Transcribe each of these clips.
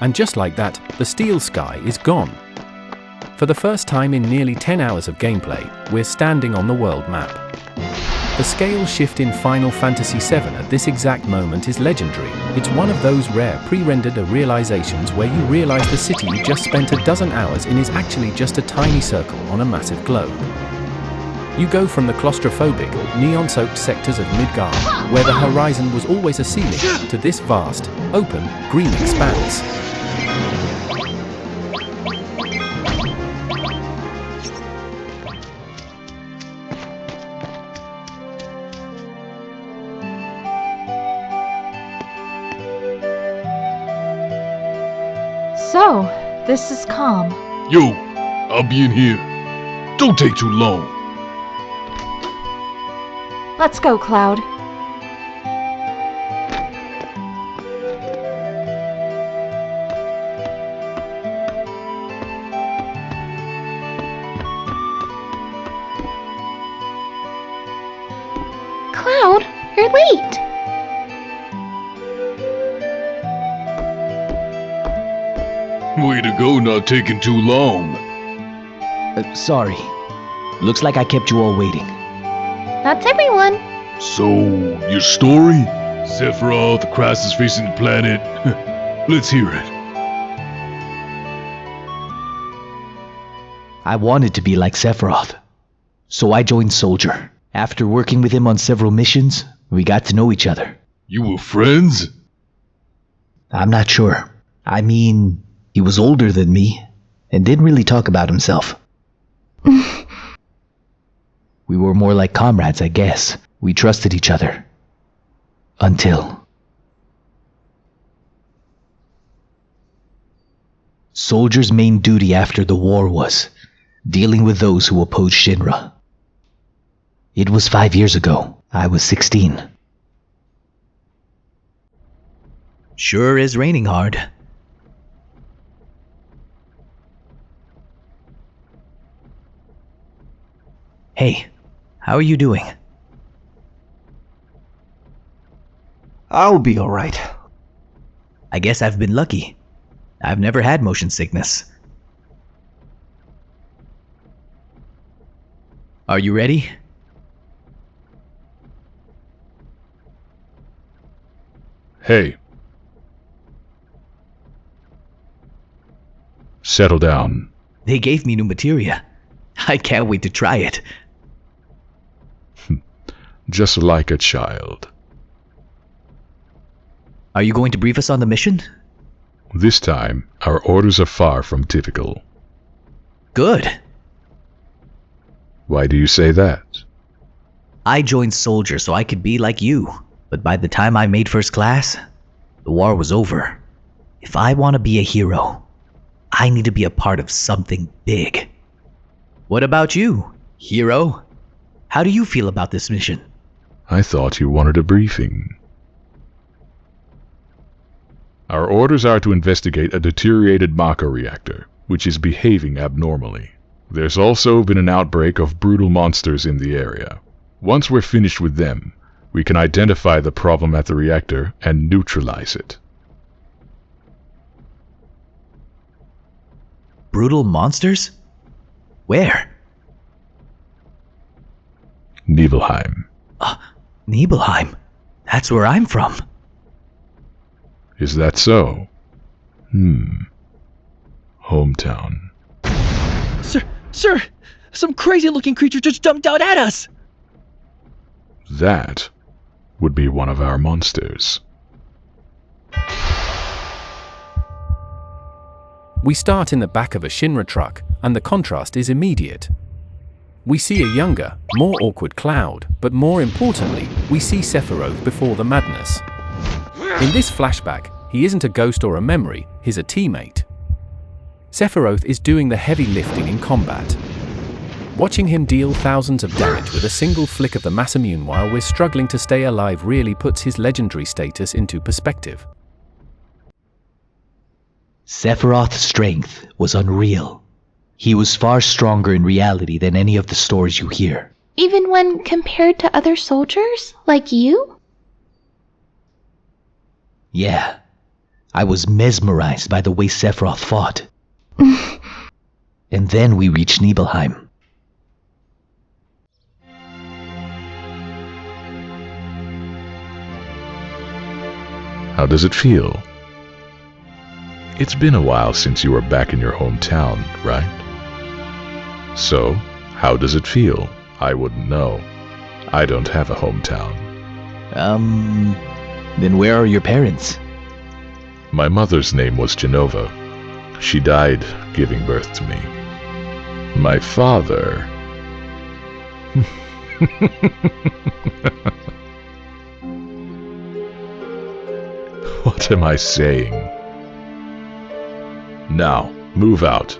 And just like that, the steel sky is gone. For the first time in nearly 10 hours of gameplay, we're standing on the world map. The scale shift in Final Fantasy VII at this exact moment is legendary. It's one of those rare pre-rendered realizations where you realize the city you just spent a dozen hours in is actually just a tiny circle on a massive globe. You go from the claustrophobic, neon-soaked sectors of Midgar, where the horizon was always a ceiling, to this vast, open, green expanse. So, this is Kalm. Yo, I'll be in here. Don't take too long. Let's go, Cloud. Cloud, you're late. Way to go, not taking too long. Sorry. Looks like I kept you all waiting. That's everyone. So, your story? Sephiroth, the crisis facing the planet. Let's hear it. I wanted to be like Sephiroth. So I joined Soldier. After working with him on several missions, we got to know each other. You were friends? I'm not sure. I mean, he was older than me, and didn't really talk about himself. We were more like comrades, I guess. We trusted each other. Until... Soldier's main duty after the war was dealing with those who opposed Shinra. It was 5 years ago. I was 16. Sure is raining hard. Hey, how are you doing? I'll be alright. I guess I've been lucky. I've never had motion sickness. Are you ready? Hey. Settle down. They gave me new materia. I can't wait to try it. Just like a child. Are you going to brief us on the mission? This time, our orders are far from typical. Good. Why do you say that? I joined Soldier so I could be like you. But by the time I made first class, the war was over. If I want to be a hero, I need to be a part of something big. What about you, hero? How do you feel about this mission? I thought you wanted a briefing. Our orders are to investigate a deteriorated Nibel Reactor, which is behaving abnormally. There's also been an outbreak of brutal monsters in the area. Once we're finished with them, we can identify the problem at the reactor and neutralize it. Brutal monsters? Where? Nibelheim. Nibelheim? That's where I'm from. Is that so? Hometown. Sir! Some crazy-looking creature just jumped out at us! That would be one of our monsters. We start in the back of a Shinra truck, and the contrast is immediate. We see a younger, more awkward Cloud, but more importantly, we see Sephiroth before the madness. In this flashback, he isn't a ghost or a memory, he's a teammate. Sephiroth is doing the heavy lifting in combat. Watching him deal thousands of damage with a single flick of the Masamune while we're struggling to stay alive really puts his legendary status into perspective. Sephiroth's strength was unreal. He was far stronger in reality than any of the stories you hear. Even when compared to other soldiers, like you? Yeah. I was mesmerized by the way Sephiroth fought. And then we reached Nibelheim. How does it feel? It's been a while since you were back in your hometown, right? So, how does it feel? I wouldn't know. I don't have a hometown. Then where are your parents? My mother's name was Genova. She died giving birth to me. My father... What am I saying? Now, move out.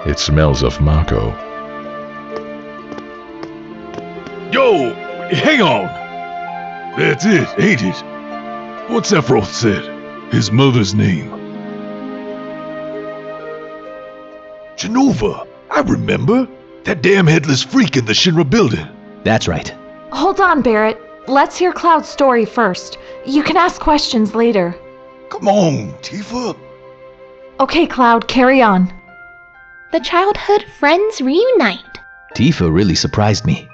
It smells of Mako. Yo, hang on! That's it, ain't it? What Sephiroth said. His mother's name. Genova, I remember. That damn headless freak in the Shinra building. That's right. Hold on, Barrett. Let's hear Cloud's story first. You can ask questions later. Come on, Tifa. Okay, Cloud, carry on. The childhood friends reunite. Tifa really surprised me.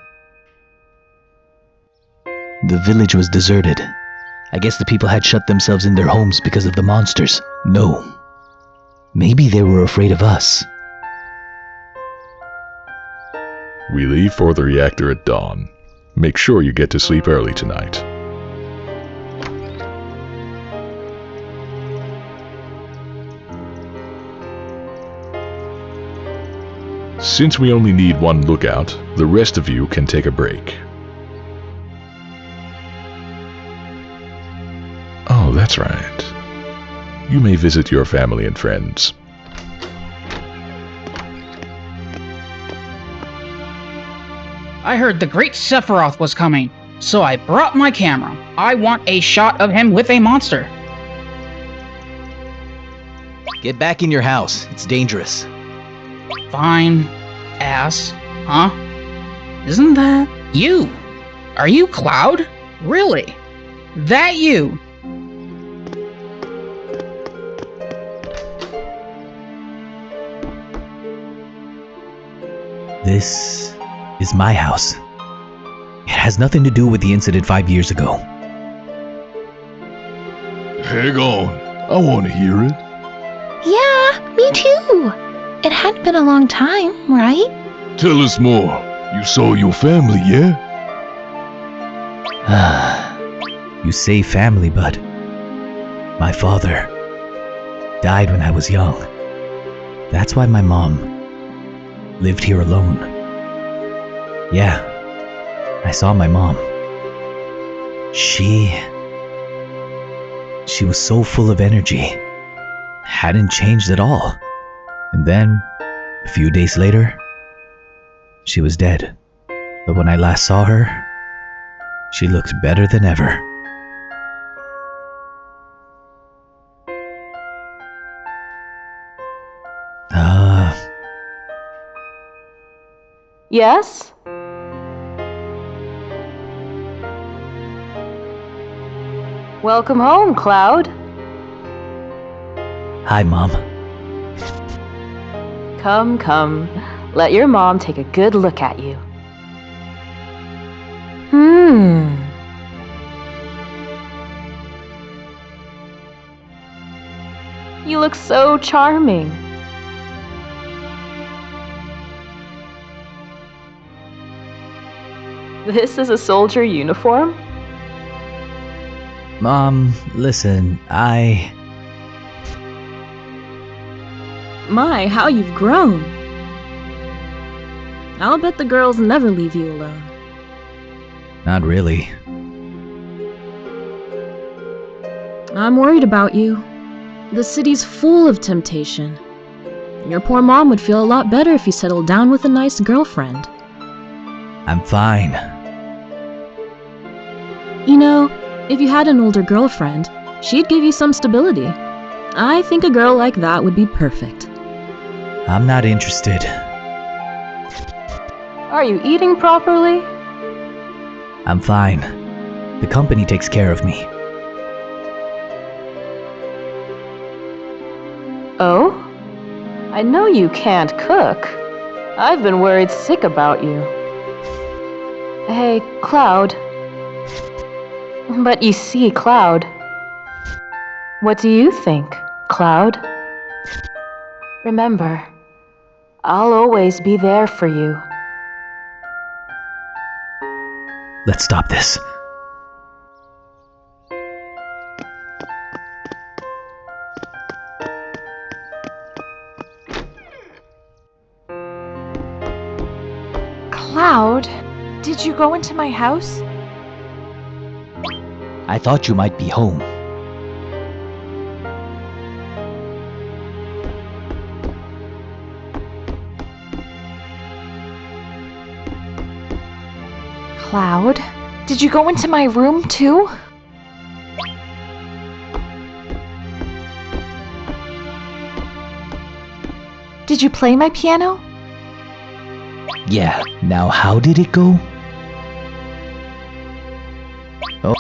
The village was deserted. I guess the people had shut themselves in their homes because of the monsters. No. Maybe they were afraid of us. We leave for the reactor at dawn. Make sure you get to sleep early tonight. Since we only need one lookout, the rest of you can take a break. Oh, that's right. You may visit your family and friends. I heard the great Sephiroth was coming, so I brought my camera. I want a shot of him with a monster. Get back in your house. It's dangerous. Fine, ass. Huh? Isn't that you? Are you Cloud? Really? That you? This is my house. It has nothing to do with the incident 5 years ago. Hang on. I want to hear it. Yeah, me too. It had been a long time, right? Tell us more. You saw your family, yeah? You say family, but my father died when I was young. That's why my mom lived here alone. Yeah, I saw my mom. She was so full of energy. Hadn't changed at all. And then, a few days later, she was dead. But when I last saw her, she looked better than ever. Yes? Welcome home, Cloud. Hi, Mom. Come. Let your mom take a good look at you. You look so charming. This is a soldier uniform? Mom, listen, My, how you've grown. I'll bet the girls never leave you alone. Not really. I'm worried about you. The city's full of temptation. Your poor mom would feel a lot better if you settled down with a nice girlfriend. I'm fine. You know, if you had an older girlfriend, she'd give you some stability. I think a girl like that would be perfect. I'm not interested. Are you eating properly? I'm fine. The company takes care of me. Oh? I know you can't cook. I've been worried sick about you. Hey, Cloud. But you see, Cloud. What do you think, Cloud? Remember, I'll always be there for you. Let's stop this. Cloud, did you go into my house? I thought you might be home. Cloud, did you go into my room too? Did you play my piano? Yeah, now how did it go? Oh.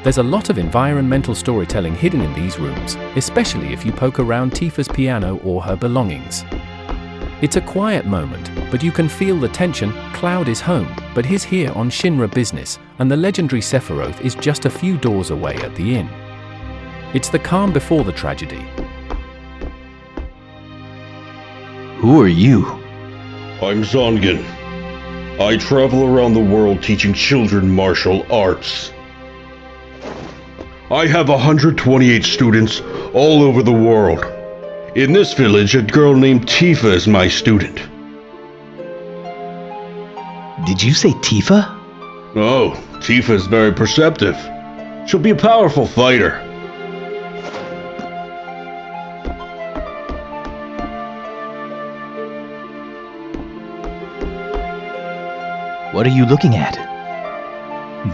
There's a lot of environmental storytelling hidden in these rooms, especially if you poke around Tifa's piano or her belongings. It's a quiet moment, but you can feel the tension. Cloud is home, but he's here on Shinra business, and the legendary Sephiroth is just a few doors away at the inn. It's the calm before the tragedy. Who are you? I'm Zongen. I travel around the world teaching children martial arts. I have 128 students all over the world. In this village, a girl named Tifa is my student. Did you say Tifa? Oh, Tifa is very perceptive. She'll be a powerful fighter. What are you looking at?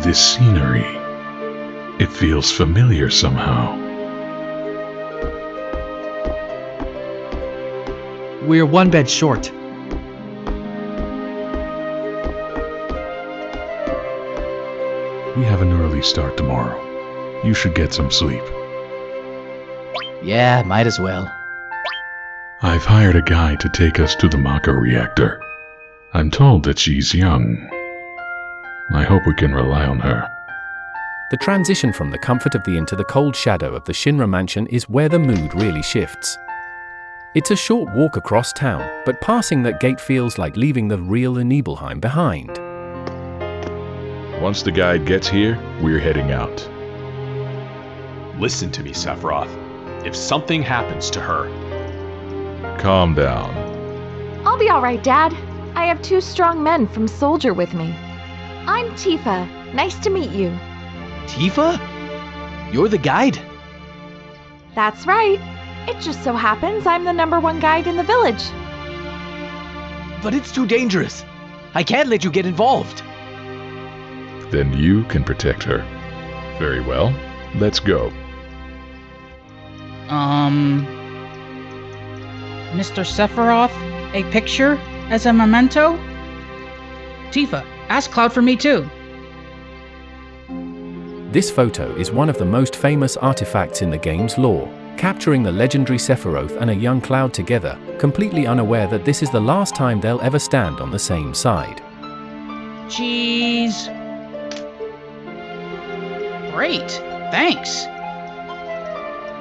This scenery. It feels familiar somehow. We're one bed short. We have an early start tomorrow. You should get some sleep. Yeah, might as well. I've hired a guy to take us to the Maka reactor. I'm told that she's young. I hope we can rely on her. The transition from the comfort of the inn to the cold shadow of the Shinra mansion is where the mood really shifts. It's a short walk across town, but passing that gate feels like leaving the real Nibelheim behind. Once the guide gets here, we're heading out. Listen to me, Sephiroth. If something happens to her... Calm down. I'll be alright, Dad. I have 2 strong men from Soldier with me. I'm Tifa. Nice to meet you. Tifa? You're the guide? That's right. It just so happens I'm the #1 guide in the village. But it's too dangerous. I can't let you get involved. Then you can protect her. Very well. Let's go. Mr. Sephiroth, a picture as a memento? Tifa, ask Cloud for me too. This photo is one of the most famous artifacts in the game's lore, capturing the legendary Sephiroth and a young Cloud together, completely unaware that this is the last time they'll ever stand on the same side. Jeez. Great, thanks.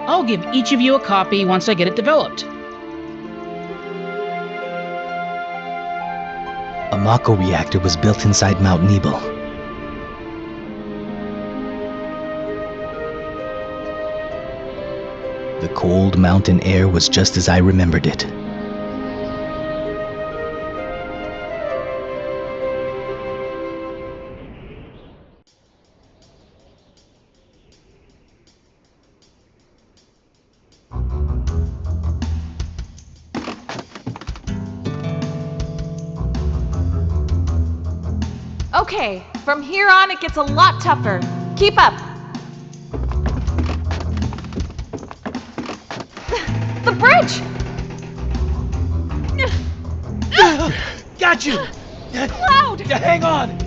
I'll give each of you a copy once I get it developed. A Mako reactor was built inside Mount Nibel. The cold mountain air was just as I remembered it. Okay, from here on it gets a lot tougher. Keep up! The bridge! Got you! Cloud! Hang on!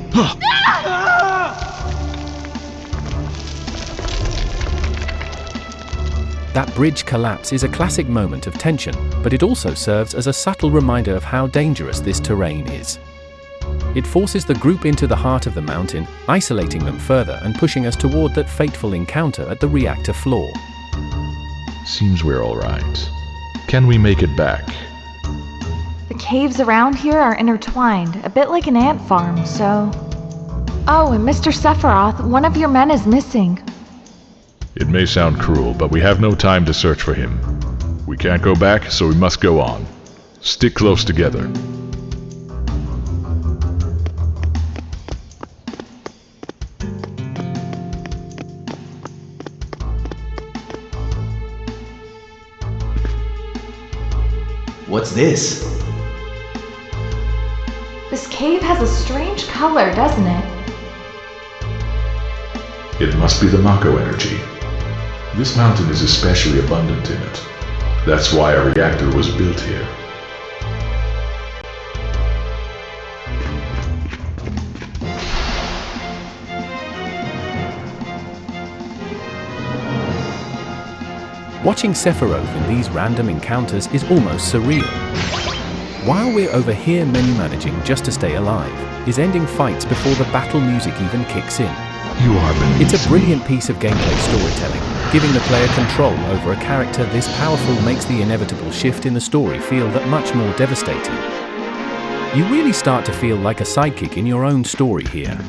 That bridge collapse is a classic moment of tension, but it also serves as a subtle reminder of how dangerous this terrain is. It forces the group into the heart of the mountain, isolating them further and pushing us toward that fateful encounter at the reactor floor. Seems we're alright. Can we make it back? The caves around here are intertwined, a bit like an ant farm, so... Oh, and Mr. Sephiroth, one of your men is missing. It may sound cruel, but we have no time to search for him. We can't go back, so we must go on. Stick close together. What's this? This cave has a strange color, doesn't it? It must be the Mako energy. This mountain is especially abundant in it. That's why a reactor was built here. Watching Sephiroth in these random encounters is almost surreal. While we're over here many managing just to stay alive, is ending fights before the battle music even kicks in. You are beneath. It's a brilliant piece of gameplay storytelling. Giving the player control over a character this powerful makes the inevitable shift in the story feel that much more devastating. You really start to feel like a sidekick in your own story here.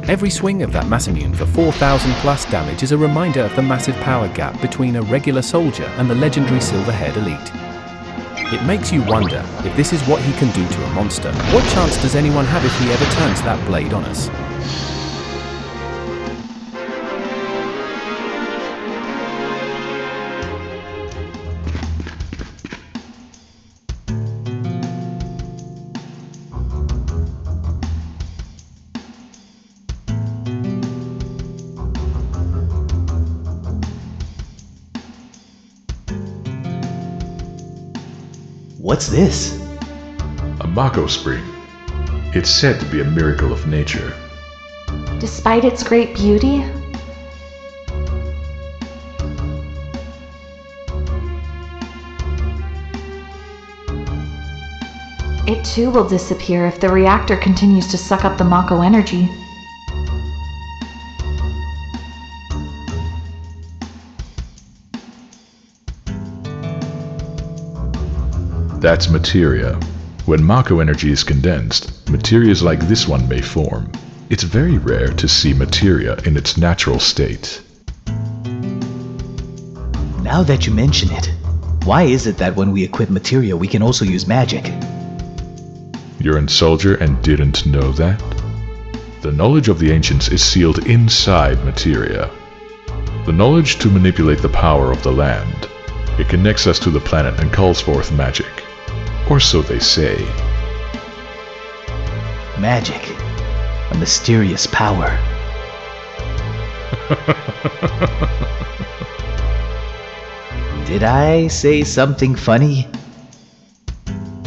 Every swing of that Masamune for 4,000 plus damage is a reminder of the massive power gap between a regular soldier and the legendary Silverhaired elite. It makes you wonder, if this is what he can do to a monster, what chance does anyone have if he ever turns that blade on us? What's this? A Mako spring. It's said to be a miracle of nature. Despite its great beauty, it too will disappear if the reactor continues to suck up the Mako energy. That's materia. When Mako energy is condensed, materias like this one may form. It's very rare to see materia in its natural state. Now that you mention it, why is it that when we equip materia we can also use magic? You're a soldier and didn't know that? The knowledge of the ancients is sealed inside materia. The knowledge to manipulate the power of the land. It connects us to the planet and calls forth magic. Or so they say. Magic. A mysterious power. Did I say something funny?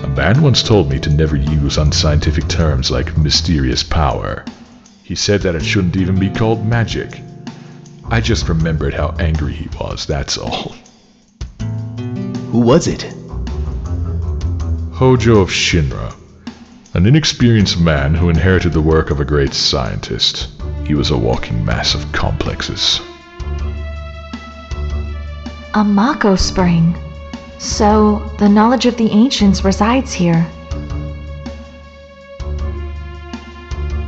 A man once told me to never use unscientific terms like mysterious power. He said that it shouldn't even be called magic. I just remembered how angry he was, that's all. Who was it? Hojo of Shinra. An inexperienced man who inherited the work of a great scientist. He was a walking mass of complexes. A Mako spring. So, the knowledge of the ancients resides here.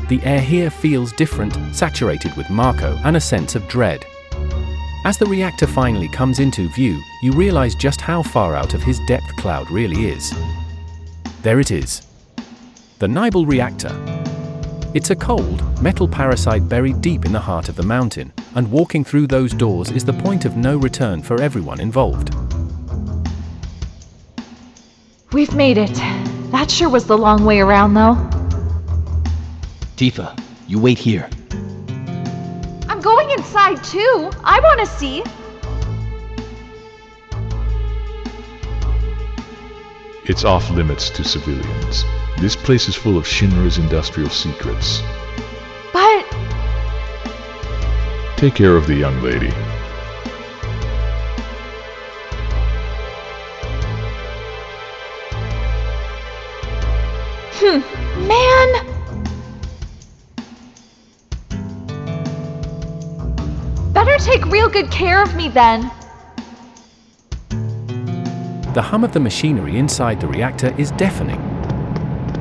The air here feels different, saturated with Mako and a sense of dread. As the reactor finally comes into view, you realize just how far out of his depth cloud really is. There it is. The Nibel Reactor. It's a cold, metal parasite buried deep in the heart of the mountain, and walking through those doors is the point of no return for everyone involved. We've made it. That sure was the long way around, though. Tifa, you wait here. I'm I'm going inside too. I want to see. It's off limits to civilians. This place is full of Shinra's industrial secrets. But Take care of the young lady. man. Better take real good care of me then. The hum of the machinery inside the reactor is deafening.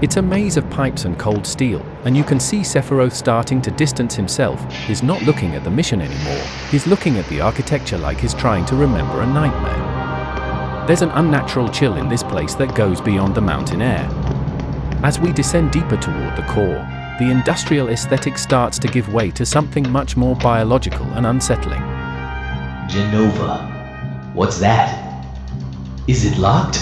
It's a maze of pipes and cold steel, and you can see Sephiroth starting to distance himself. He's not looking at the mission anymore. He's looking at the architecture like he's trying to remember a nightmare. There's an unnatural chill in this place that goes beyond the mountain air. As we descend deeper toward the core, the industrial aesthetic starts to give way to something much more biological and unsettling. Genova. What's that? Is it locked?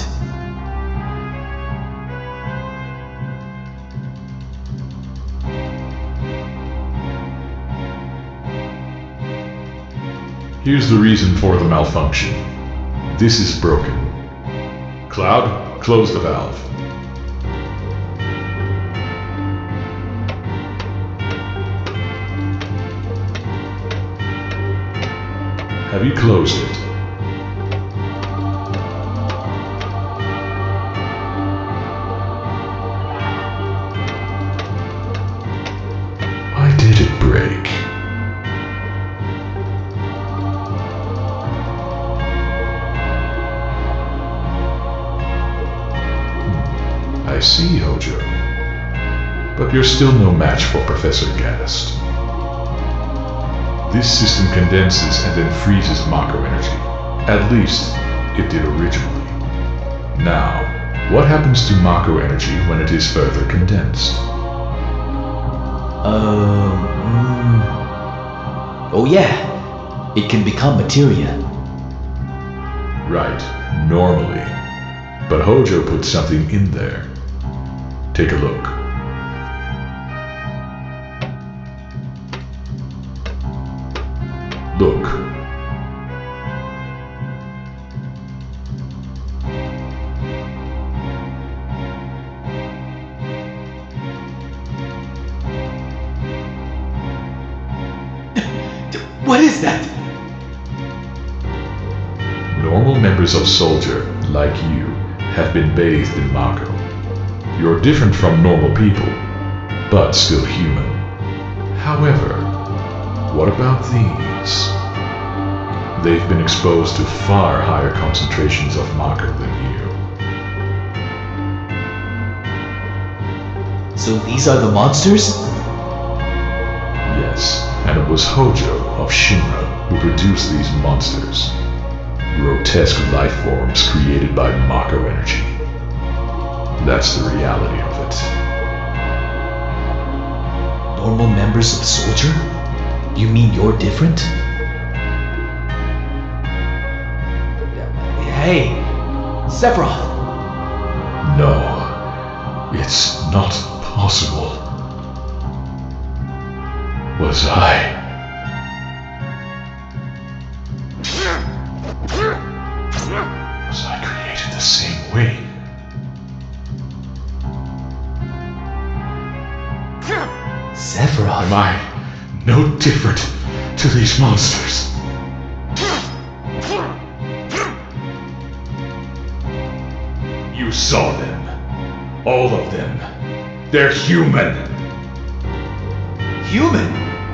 Here's the reason for the malfunction. This is broken. Cloud, close the valve. Have you closed it? Why did it break? I see, Hojo. But you're still no match for Professor Gast. This system condenses and then freezes Mako energy. At least, it did originally. Now, what happens to Mako energy when it is further condensed? Oh yeah, it can become materia. Right, normally. But Hojo put something in there. Take a look. Look. What is that? Normal members of Soldier, like you, have been bathed in Mako. You're different from normal people, but still human. However, what about these? They've been exposed to far higher concentrations of Mako than you. So these are the monsters? Yes, and it was Hojo of Shinra who produced these monsters. Grotesque life forms created by Mako energy. That's the reality of it. Normal members of Soldier? You mean you're different? Hey, Sephiroth! No, it's not possible. Was I created the same way? Sephiroth? Am I no different to these monsters? You saw them. All of them. They're human. Human?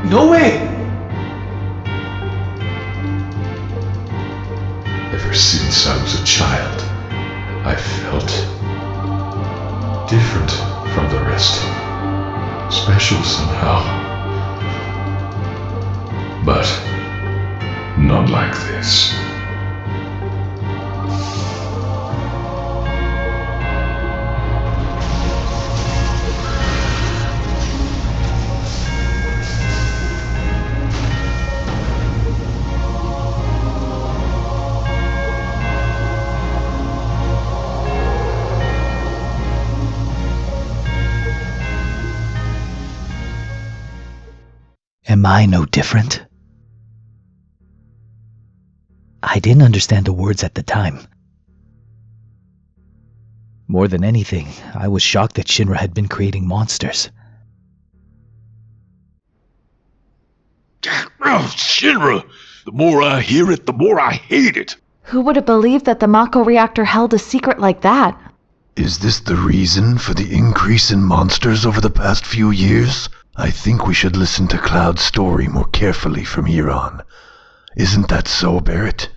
No way! Ever since I was a child, I felt different from the rest. Special somehow. But not like this. Am I no different? I didn't understand the words at the time. More than anything, I was shocked that Shinra had been creating monsters. Oh, Shinra! The more I hear it, the more I hate it! Who would have believed that the Mako reactor held a secret like that? Is this the reason for the increase in monsters over the past few years? I think we should listen to Cloud's story more carefully from here on. Isn't that so, Barrett?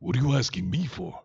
What are you asking me for?